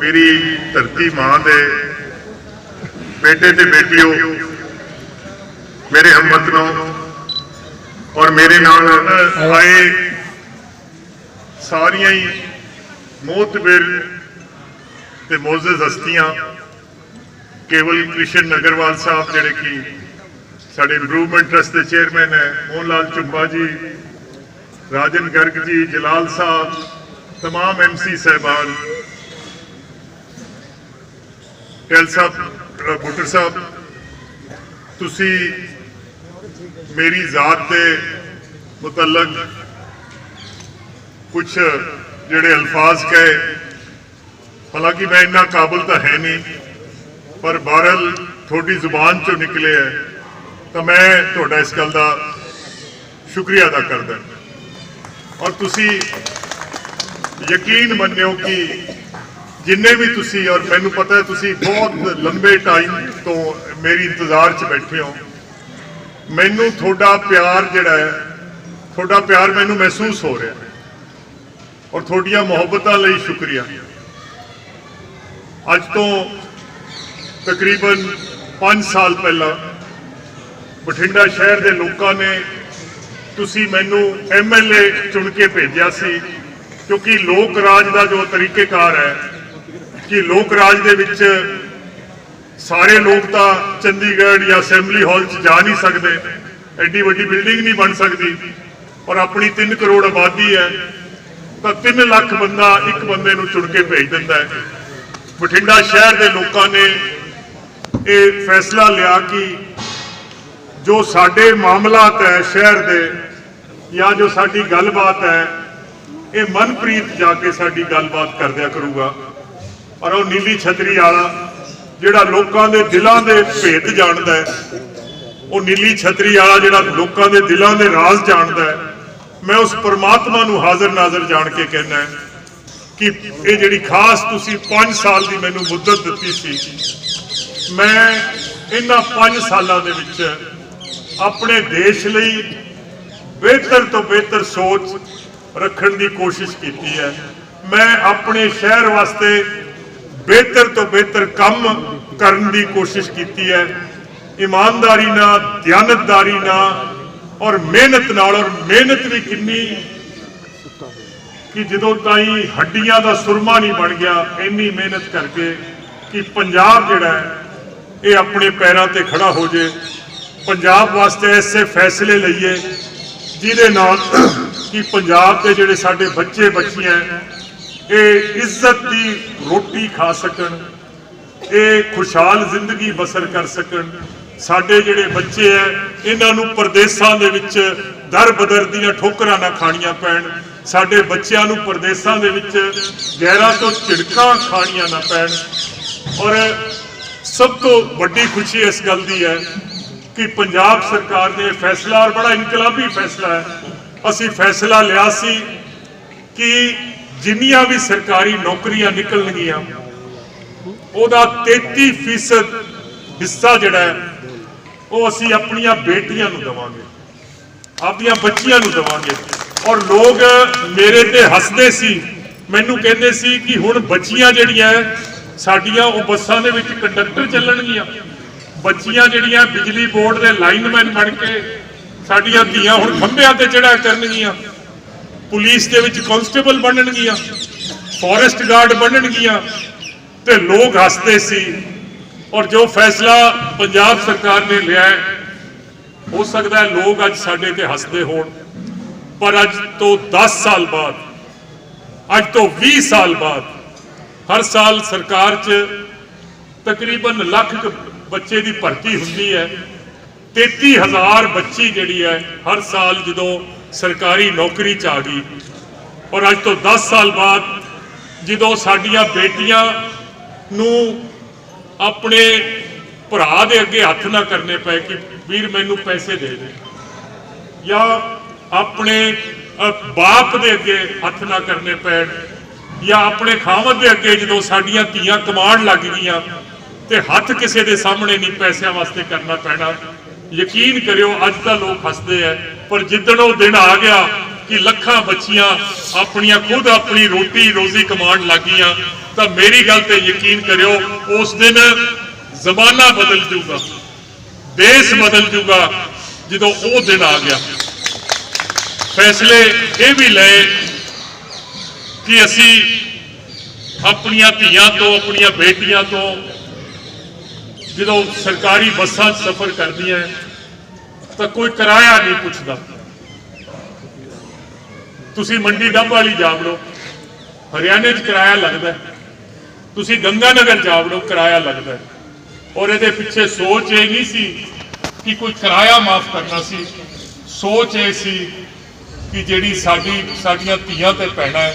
मेरी धरती मां दे बेटे ते बेटियों, मेरे हमवतनों और मेरे नाल आए सारिया ही मोहतबिर ते मोअज़्ज़ज़ हस्तियां, केवल कृष्ण नगरवाल साहब जिहड़े कि साडे इंप्रूवमेंट ट्रस्ट के चेयरमैन है, मोहन लाल चुंबा जी, राजन गर्ग जी, जलाल साहब, तमाम MC साहबान, कैल साहब, भुट्टर साहब, तुसी मेरी जात के मुतल्लक कुछ जिहड़े अल्फाज कहे, हालांकि मैं इन्ना काबिल तो है नहीं, पर बहरहाल थोड़ी जुबान चो निकले है तो मैं थोड़ा इस गल का शुक्रिया अदा करदा। और तुसी यकीन मन्नियो कि जिन्ने भी तुसी, और मैनू पता है तुसी बहुत लंबे टाइम तो मेरी इंतजार च बैठे हो, मैनू थोड़ा प्यार जिहड़ा है, थोड़ा प्यार मैनू महसूस हो रहा है और थोड़ियां मुहब्बतां लई शुक्रिया। अज तो तकरीबन 5 साल पहला बठिंडा शहर के लोगों ने तुसी मैनू MLA चुन के भेजा सी, क्योंकि लोक राज का जो तरीकेकार है कि लोक राज दे विच सारे लोग तो चंडीगढ़ या असैम्बली हॉल च जा नहीं सकते, एडी वड्डी बिल्डिंग नहीं बन सकती, और अपनी 3 करोड़ आबादी है तो 3 लाख बंदा एक बंदे नूं चुन के भेज दिंदा है। बठिंडा शहर के लोगों ने ये फैसला लिया कि जो साडे मामलात है शहर दे, या जो साडी गलबात है, ये मनप्रीत जाके साडी गलबात कर दिया करूगा, और वो नीली छतरी वाला जिहड़ा लोकां दे दिलां दे भेद जानदा है, वो नीली छतरी वाला जिहड़ा लोकां दे दिलां दे राज जानदा है, मैं उस परमात्मा नूं हाज़र नाज़र जान के कहना है कि ये जिहड़ी खास तुसीं 5 साल की मैनूं मुद्दत दित्ती सी, मैं इन्हां 5 सालां दे विच अपने देश लई बेहतर तो बेहतर सोच रखने की कोशिश की है। मैं अपने शहर वास्ते बेहतर तो बेहतर काम करने की कोशिश की है, ईमानदारी ना, दयानतदारी ना और मेहनत नाल, और मेहनत भी किन्नी कि जदों ताईं हड्डियां दा सुरमा नहीं बन गया, इन्नी मेहनत करके कि पंजाब जिहड़ा है ये अपने पैरों ते खड़ा हो जाए, पंजाब वास्ते ऐसे फैसले लईए जिहदे नाल कि पंजाब के जिहड़े साडे बच्चे बच्चियां ये इज्जत की रोटी खा सकन, ये खुशहाल जिंदगी बसर कर सकन। साडे जिहड़े बच्चे है इन्हां नूं परदेसां दे विच दर बदर दीयां ठोकरां ना खाणियां पैण, साडे बच्चिआं नूं परदेसां दे विच गैरां तो झिड़कां खाणियां ना पैण। और सब तो वड्डी खुशी इस गल दी है कि पंजाब सरकार ने फैसला, और बड़ा इनकलाबी फैसला है, असी फैसला लिया सी कि जिन्नियां भी सरकारी नौकरियां निकलणगियां ओहदा 33% हिस्सा जिहड़ा है वो असी अपनियां बेटियां नूं देवांगे, अपनियां बच्चियां नूं देवांगे। और लोग मेरे ते हसदे सी, मैनूं कहंदे सी कि हुण बच्चियां जिहड़ियां साडियां वो बसां दे विच कंडक्टर चलणगियां, बच्चियां जिहड़ियां बिजली बोर्ड के लाइनमैन बन के साडियां धीआं हुण खंभिआं ते चढ़ा करनगियां, पुलिस दे विच कांस्टेबल बनणगियां, फॉरेस्ट गार्ड बनणगियां, ते लोग हसदे सी। और जो फैसला पंजाब सरकार ने लिया है, हो सकता है लोग अज साडे ते हसदे होण, पर अज तो 10 साल बाद, अज तो 20 साल बाद हर साल सरकार च तकरीबन 1 लाख बच्चे की भर्ती हुंदी है। 33,000 बच्ची जिहड़ी है हर साल जो सरकारी नौकरी च आ गई। और अज तो 10 साल बाद जो साडियां बेटियां नूं अपने भरा दे अगे हथ ना करने पे कि वीर मैनू पैसे दे दे, या अपने बाप दे अगे हथ ना करने पैण, या अपने खावत दे अगे जो साडियां धीआं कमाण लग गईयां ते हथ किसी के सामने नहीं पैसों वास्ते करना पैना। यकीन करियो अज तो लोग हसते हैं, पर जिद्दण वो दिन आ गया कि लखां बच्चियां अपनियां खुद अपनी रोटी रोजी कमाण लग गईयां, तो मेरी गल ते यकीन करियो उस दिन जमाना बदल जूगा, देश बदल जूगा जो वो दिन आ गया। फैसले ये भी ले कि असी अपनियां धीआं तो अपनियां बेटियां तो जो सरकारी बसां सफर करदियां तो कोई किराया नहीं पुछदा। तुसी मंडी डब वाली जा वड़ो, हरियाणे च किराया लगता है, तुसी गंगानगर जा वड़ो किराया लगता है। और ये पिछे सोच ये नहीं सी कि कोई किराया माफ करना सी, सोच ये सी कि जिहड़ी साडियां धीआं ते भैणां है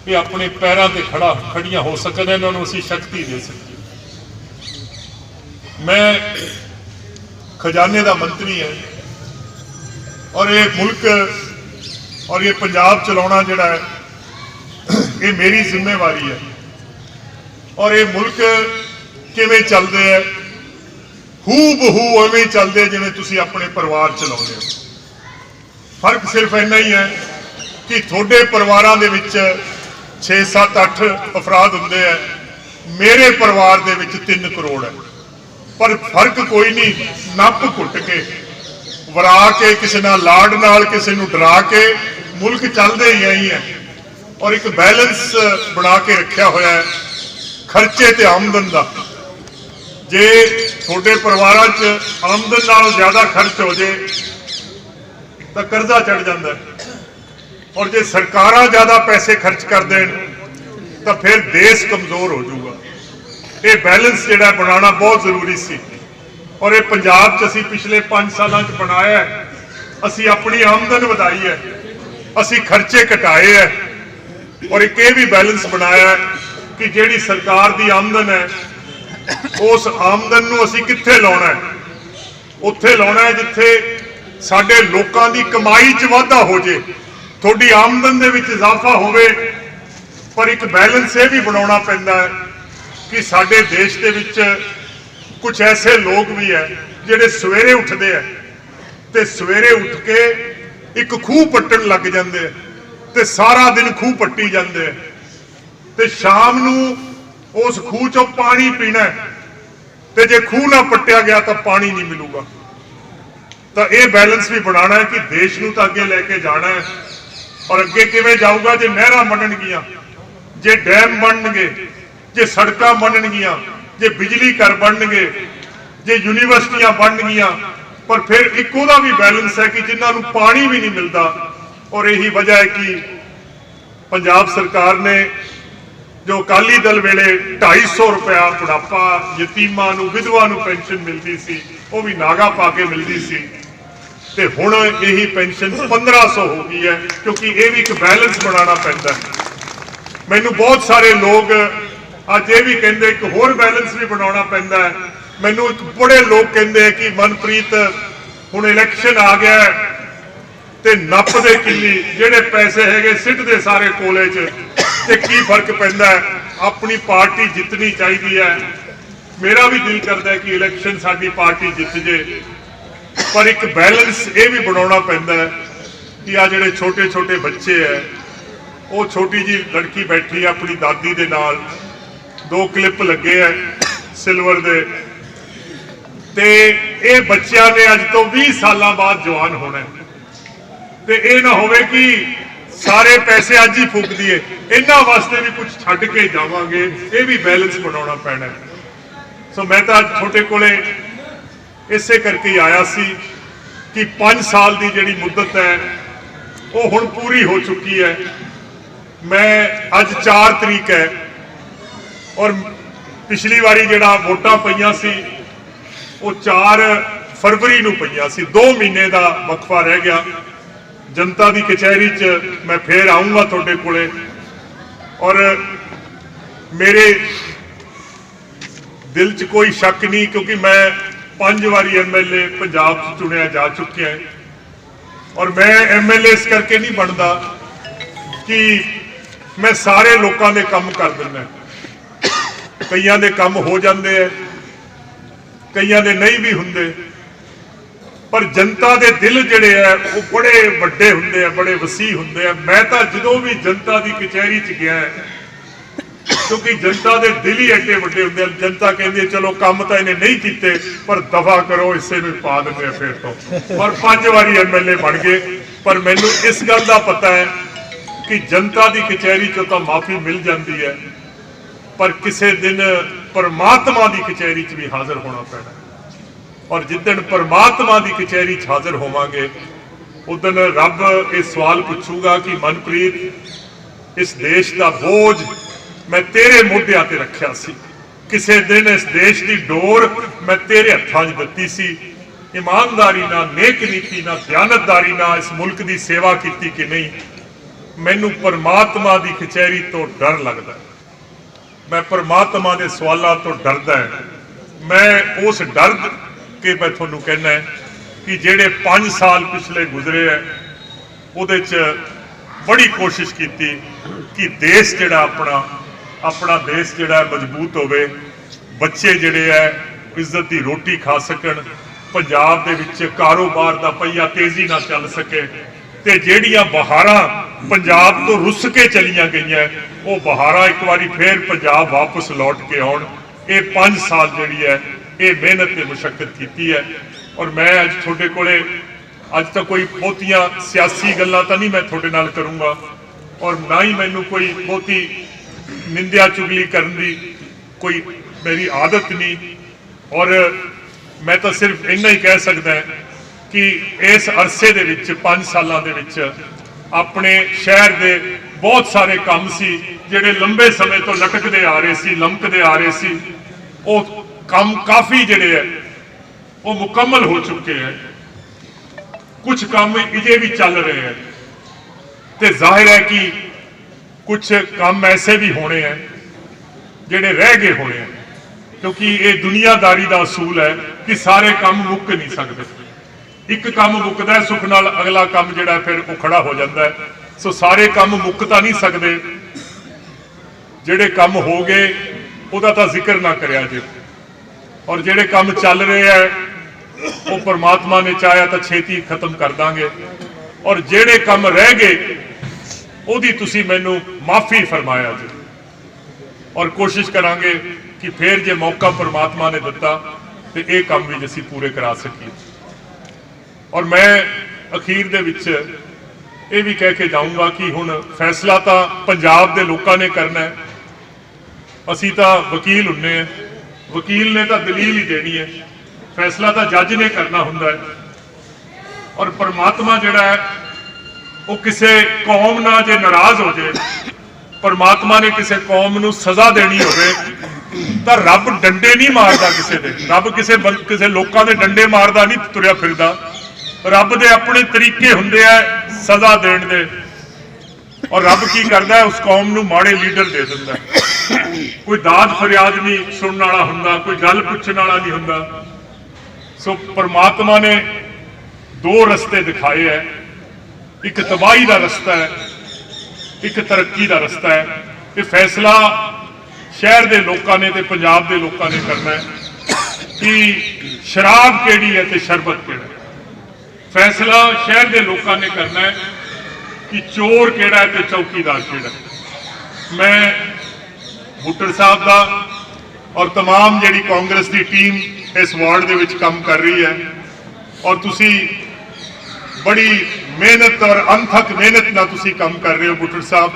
ये अपने पैरों ते खड़ियां हो सकन, इन्होंने असीं शक्ति दे सकीए। मैं खजाने का मंत्री है और ये मुल्क और ये पंजाब चलाना जिहड़ा है ये मेरी जिम्मेवारी है। और ये मुल्क किवें चलदे है, हू बहू उवें चलदे जिवें तुसीं अपने परिवार चलाउंदे हो। फर्क सिर्फ इन्ना ही है कि थोड़े परिवारां दे विच 6, 7, 8 अफराद हुंदे है, मेरे परिवार दे विच 3 करोड़ है। पर फर्क कोई नहीं, नप घुट के वरा के किसी नाल लाड नाल किसी नूं डरा के मुल्क चलदे ही यही है। और एक बैलेंस बना के रखा होया है खर्चे ते आमदन का। जे थोड़े परिवारां च आमदन नालों ज़्यादा खर्च हो जाए तो कर्जा चढ़ जाता है, और जे सरकारां ज़्यादा पैसे खर्च कर देन तो फिर देश कमज़ोर हो जाऊगा। ये बैलेंस जिहड़ा बनाना बहुत जरूरी सी। और ये पंजाब च असीं पिछले 5 सालों च बनाया है। असीं अपनी आमदन वधाई है, असीं खर्चे घटाए है, और एक ये भी बैलेंस बनाया है कि जिहड़ी सरकार की आमदन है उस आमदन नूं असीं कित्थे लाउणा है, उत्थे लाउणा है जिथे साडे लोकां दी कमाई च वाधा हो जाए, थोड़ी आमदन दे विच इजाफा होवे। पर एक बैलेंस ये भी बनाउणा पैंदा है कि साडे देश दे विच कुछ ऐसे लोग भी है जिहड़े सवेरे उठते हैं ते सवेरे उठ के एक खूह पट्टन लग जाते हैं ते सारा दिन खूह पट्टी जाते हैं, ते शाम नूं उस खूह चों पानी पीना है, ते जे खूह ना पट्टिया गया तो पानी नहीं मिलूगा। तो ये बैलेंस भी बनाना है कि देश नूं तां अगे लैके जाना है। और अगे किवें जाऊगा जे नहरां बनणगियां, जे डैम बनणगे, जे सड़कां बनणगियां, जे बिजली घर बनणगे, जे यूनीवर्सिटियां बनणगियां। पर फिर एक उहदा भी बैलेंस है कि जिन्हां नूं पानी भी नहीं मिलता। और यही वजह है कि पंजाब सरकार ने जो अकाली दल वेले 250 रुपया बुढ़ापा यतीमां नूं विधवा नूं पेंशन मिलती सी, वो भी नागा पा के मिलती सी, ते हुण यही पेंशन 1500 हो गई है, क्योंकि ये भी एक बैलेंस बनाना पैंदा है। मैनू बहुत सारे लोग अज ये भी कहते एक होर बैलेंस भी बनाना पैंदा है। मैनू एक बड़े लोग कहते हैं कि मनप्रीत हुण इलैक्शन आ गया है ते नप दे किल्ली जिहड़े पैसे हैगे सिट दे सारे कोले च, ते की फर्क पैंदा है, अपनी पार्टी जितनी चाहिए है। मेरा भी दिल करता है कि इलैक्शन साडी पार्टी जित जे, पर एक बैलेंस ये भी बनाना पैंदा है कि आ जिहड़े छोटे छोटे बच्चे है, वो छोटी जी लड़की बैठी है अपनी दादी दे नाल, 2 क्लिप लगे है सिल्वर दे, ते ये बच्चों ने अज तो 20 साल बाद जवान होना है। ते ये ना होवे कि सारे पैसे अज ही फूक दिए, इन्हां वास्ते भी कुछ छड्ड के जावांगे, ये भी बैलेंस बनाना पैना है। सो मैं तो अज छोटे कोले इसे करके ही आया सी कि 5 साल की जिहड़ी मुद्दत है वो हुण पूरी हो चुकी है। मैं अज 4 तरीक है, और पिछली बारी जिहड़ा वोटां पईयां सी वो 4 फरवरी ਨੂੰ ਪਈਆਂ ਸੀ। 2 ਮਹੀਨੇ ਦਾ ਵਕਫਾ ਰਹਿ ਗਿਆ। जनता की कचहरी च मैं फिर आऊँगा थोड़े कोले और मेरे दिल च कोई शक नहीं, क्योंकि मैं 5 बारी MLA पंजाब च चुनिया जा चुकिया है और मैं MLA इस करके नहीं बनता कि मैं सारे लोगों के काम कर दिना। कईयां दे काम हो जाते हैं, कईयां दे नहीं भी होंगे, पर जनता के दिल जिहड़े है वो बड़े वड्डे हुंदे आ, बड़े वसी हुंदे आ। मैं तो जदों भी जनता की कचहरी च गया है, क्योंकि जनता के दिल ही एडे वड्डे हुंदे आ। जनता कहती है चलो काम तो इन्हें नहीं किए पर दफा करो, इसे में पा देंगे फिर तो। और 5 बारी MLA बन गए, पर मैनू इस गल का पता है कि जनता की कचहरी चो तो माफ़ी मिल जाती है, पर किसी दिन परमात्मा की कचहरी च भी हाजिर होना पैना। और जिदन परमात्मा की कचहरी च हाजिर होवांगे उदन रब ये सवाल पूछूगा कि मनप्रीत, इस देश का बोझ मैं तेरे मोढियां ते रखिया सी, किसी दिन इस देश की डोर मैं तेरे हत्थां च दित्ती सी, ईमानदारी ना, नेक नीति ना, दयानतदारी ना इस मुल्क की सेवा की कि नहीं। मैनू परमात्मा की कचहरी तो डर लगता है, मैं परमात्मा के सवालों तो डरदा है। मैं उस डर कि मैं थोनू कहना है कि जेडे 5 साल पिछले गुजरे है उहदे च बड़ी कोशिश की कि देश जिहड़ा अपना देश जिहड़ा मजबूत होवे, बच्चे जिहड़े है इज्जत की रोटी खा सकन, पंजाब दे विच कारोबार दा पहिया तेजी नाल चल सके, ते जेहड़ियां बहारां पंजाब तो रुस के चलियां गईयां वो बहारां एक बारी फिर पंजाब वापस लौट के आउण। ये 5 साल जिहड़ी है ये मेहनत ने मुशक्कत की है। और मैं अज थोड़े कोले अज तक कोई बहुतियां सियासी गल्लां तां नहीं मैं थोड़े नाल करूँगा, और ना ही मैनू कोई बहुती निंदिया चुगली करने की कोई मेरी आदत नहीं। और मैं तो सिर्फ इन्ना ही कह सकता है कि इस अरसे दे विच 5 सालों दे विच अपने शहर के बहुत सारे काम सी जिहड़े लंबे समय तो लटकते आ रहे सी, लमकते आ रहे सी, वो काम काफ़ी जिहड़े है वो मुकम्मल हो चुके हैं। कुछ काम इजे भी चल रहे हैं, तो जाहिर है कि कुछ काम ऐसे भी होने हैं जिहड़े रह गए होने हैं, क्योंकि ये दुनियादारी का असूल है कि सारे काम मुक नहीं सकते। एक काम मुकदा है सुख नाल अगला काम जिहड़ा फिर वो खड़ा हो जाता है। सो सारे काम मुक तां नहीं सकते, जिहड़े काम हो गए उहदा तां जिक्र ना करिया जे, और जिहड़े काम चल रहे हैं वो परमात्मा ने चाहया तो छेती खत्म कर देंगे, और जिहड़े काम रह गए उहदी तुसीं मैनू माफ़ी फरमाया जी। और कोशिश करांगे कि फिर जे मौका परमात्मा ने दिता तो ये काम भी असीं पूरे करा सकीए। और मैं अखीर दे विच ये भी कह के जाऊँगा कि हुण फैसला तो पंजाब के लोगों ने करना है। असीं तां वकील हुन्ने हैं, वकील ने तो दलील ही देनी है, फैसला तो जज ने करना हुंदा है। और परमात्मा जिहड़ा है वो किसी कौम नाल जे नाराज हो जाए, परमात्मा ने किसी कौम नूं सज़ा देनी होवे तां रब डंडे नहीं मारदा किसी दे, रब किसी लोकां दे डंडे मारदा नहीं तुरिया फिरदा। रब दे अपने तरीके हुंदे आ सज़ा देण दे, और रब की करदा है उस कौम नूं माड़े लीडर दे दिंदा है। कोई दाद फरियाद नहीं सुनने वाला हुंदा, कोई गल पुछण वाला नहीं हुंदा। सो परमात्मा ने 2 रस्ते दिखाए हैं, एक तबाही का रस्ता है, एक तरक्की का रस्ता है। ये फैसला शहर के लोगों ने ते पंजाब के लोगों ने करना है कि शराब केड़ी है ते शरबत केड़ा है। फैसला शहर के लोगों ने करना है कि चोर केड़ा है ते चौकीदार केड़ा है। मैं भुट्टर साहब का और तमाम जिहड़ी कांग्रेस की टीम इस वार्ड दे विच काम कर रही है, और तुसी बड़ी मेहनत और अनथक मेहनत नाल तुसी काम कर रहे हो भुट्टर साहब।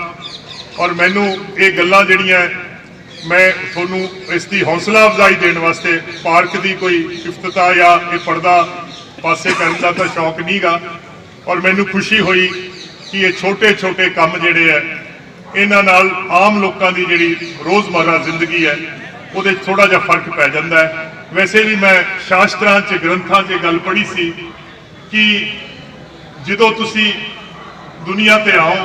और मैनू ये गल्लां जिहड़ियां मैं थोनू इसकी हौसला अफजाई देने वास्ते पार्क की कोई इफ्तिताह या ये पर्दा पासे करने का तो शौक नहीं गा, और मैनू खुशी हुई कि ये छोटे छोटे काम जिहड़े है इन्हां नाल आम लोगों की जिहड़ी रोज़मर्रा जिंदगी है वो थोड़ा जिहा फर्क पै जाता है। वैसे भी मैं शास्त्रां च ग्रंथां च गल पढ़ी सी कि ਜਦੋਂ ਤੁਸੀਂ दुनिया ते आओ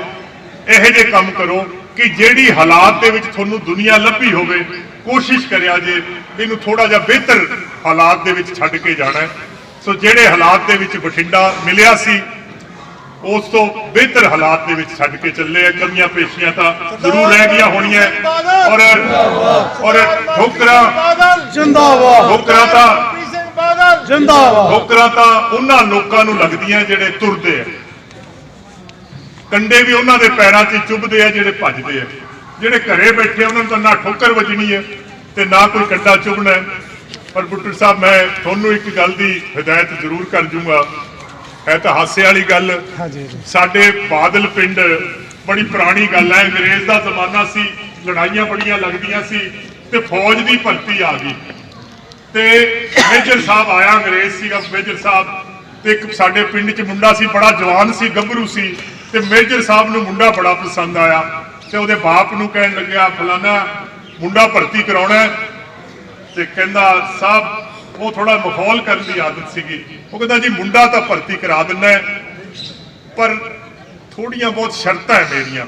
ਇਹੋ ਜਿਹੇ ਕੰਮ करो कि ਜਿਹੜੀ हालात ਦੇ ਵਿੱਚ ਤੁਹਾਨੂੰ दुनिया ਲੱਭੀ ਹੋਵੇ कोशिश करिया जे ਇਹਨੂੰ थोड़ा ਜਿਹਾ बेहतर हालात ਦੇ ਵਿੱਚ ਛੱਡ ਕੇ ਜਾਣਾ है। सो ਜਿਹੜੇ हालात ਦੇ ਵਿੱਚ ਬਠਿੰਡਾ ਮਿਲਿਆ ਸੀ उस तो बेहतर हालात ਦੇ ਵਿੱਚ ਛੱਡ ਕੇ ਚੱਲੇ ਆ। ਕਮੀਆਂ ਪੇਸ਼ੀਆਂ ਤਾਂ ਜ਼ਰੂਰ ਰਹਿ ਗਈਆਂ ਹੋਣੀਆਂ ਔਰ ਠੋਕਰਾਂ ਜਿੰਦਾਬਾਦ ਠੋਕਰਾਂ ਤਾਂ ਜਿੰਦਾਬਾਦ ਠੋਕਰਾਂ ਤਾਂ ਉਹਨਾਂ ਲੋਕਾਂ ਨੂੰ ਲੱਗਦੀਆਂ ਜਿਹੜੇ ਤੁਰਦੇ ਆ, ਕੰਡੇ ਵੀ ਉਹਨਾਂ ਦੇ ਪੈਰਾਂ 'ਚ ਚੁੱਭਦੇ ਆ ਜਿਹੜੇ ਭੱਜਦੇ ਆ। ਜਿਹੜੇ ਘਰੇ ਬੈਠੇ ਉਹਨਾਂ ਨੂੰ ਤਾਂ ਨਾ ਠੋਕਰ ਵੱਜਣੀ ਹੈ ਤੇ ਨਾ ਕੋਈ ਕੰਡਾ ਚੁਭਣਾ ਹੈ। ਪਰ ਬੁੱਟਰ ਸਾਹਿਬ ਮੈਂ ਤੁਹਾਨੂੰ ਇੱਕ ਗੱਲ ਦੀ ਹਦਾਇਤ ਜ਼ਰੂਰ ਕਰ ਜੂੰਗਾ, है तो हासे वाली गल। साडे बादल पिंड बड़ी पुरानी गल है, अंग्रेज का जमाना सी, लड़ाइयां बड़ियां लगदियां सी ते फौज की भर्ती आ गई ते मेजर साहब आया, अंग्रेज सीगा मेजर साहब ते एक साडे पिंड च मुंडा सी, बड़ा जवान सी, गभरू सी ते मेजर साहब नूं मुंडा बड़ा पसंद आया ते उहदे बाप नूं कहण लग्या फलाना मुंडा भर्ती कराउणा ते कहंदा साहब वो थोड़ा माहौल करने की आदत सी। वो कहता जी मुंडा तो भर्ती करा दिना है पर थोड़िया बहुत शर्त है मेरिया।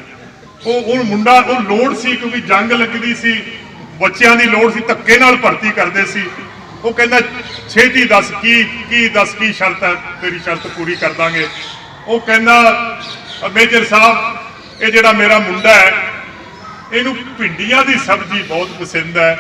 वो मुंडा वो लोड़ सी क्योंकि जंग लगती सी, बच्चों की लोड़ सी, धक्के नाल भर्ती करते सी। वो कहना छेती दस की शर्त है, तेरी शर्त पूरी कर देंगे। वो कहना मेजर साहब ये जिहड़ा मेरा मुंडा है इनू भिंडियां की सब्जी बहुत पसंद है,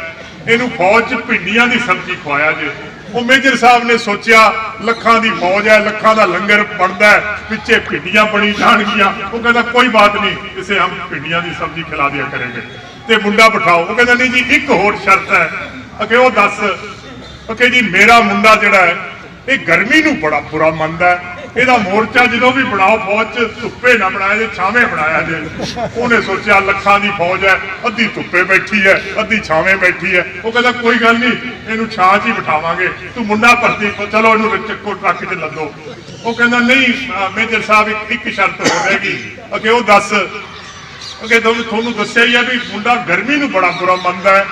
इनू फौज च भिंडियां की सब्जी खवाया जे। वो मेजर साहब ने सोचा लखां की फौज है, लखां का लंगर बनता है, पिछे भिंडियां बनी जाणगियां। वो कहता कोई बात नहीं, इसे हम भिंडियां की सब्जी खिला दिया करेंगे ते मुंडा बिठाओ। वो कहता नहीं जी एक होर शर्त है। अगे वो दस अगे जी मेरा मुंडा जिहड़ा है ये गर्मी नूं बड़ा बुरा मनदा है, ਇਹਦਾ मोर्चा जो भी बनाओ फौज च धुप्पे ना बनाया जे, छावे बनाया जे। उन्हें सोचा लखां की फौज है, अद्धी धुप्पे बैठी है, अद्धी छावे बैठी है। वो कहता कोई गल नहीं, इनू छां च ही बिठावांगे, तू मुंडा भर्ती चलो इनू चक्को ट्रक च लदो। वो कहता नहीं मेजर साहब एक शर्त हो रहेगी। अगे वो दस अगे तुहानूं दस्सिया ही है भी मुंडा गर्मी नूं बड़ा बुरा मनदा है,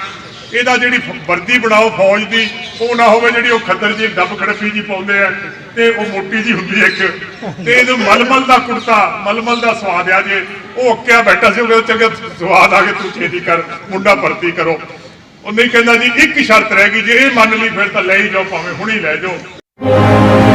ਇਹਦਾ ਜਿਹੜੀ ਵਰਦੀ ਬਣਾਓ ਫੌਜ ਦੀ ਉਹ ਨਾ ਹੋਵੇ ਜਿਹੜੀ ਉਹ ਖੱਦਰ ਜੀ ਡੱਬ ਖੜਫੀ ਜੀ ਪਾਉਂਦੇ ਆ ਤੇ ਉਹ ਮੋਟੀ ਜੀ ਹੁੰਦੀ ਹੈ ਇੱਕ, ਤੇ ਇਹਨੂੰ ਮਲਮਲ ਦਾ ਕੁੜਤਾ ਮਲਮਲ ਦਾ ਸਵਾਦ ਆ ਜੇ। ਉਹ ਅੱਕਿਆ ਬੈਠਾ ਸੀ, ਉਹ ਚੰਗਾ ਸਵਾਦ ਆ ਕੇ ਤੂੰ ਛੇਤੀ ਕਰ ਮੁੰਡਾ ਭਰਤੀ ਕਰੋ। ਉਹ ਨਹੀਂ ਕਹਿੰਦਾ ਜੀ ਇੱਕ ਸ਼ਰਤ ਰਹਿ ਗਈ, ਜੇ ਇਹ ਮੰਨ ਲਈ ਫਿਰ ਤਾਂ ਲੈ ਹੀ ਜਾਓ, ਭਾਵੇਂ ਹੁਣੀ ਲੈ ਜਾਓ।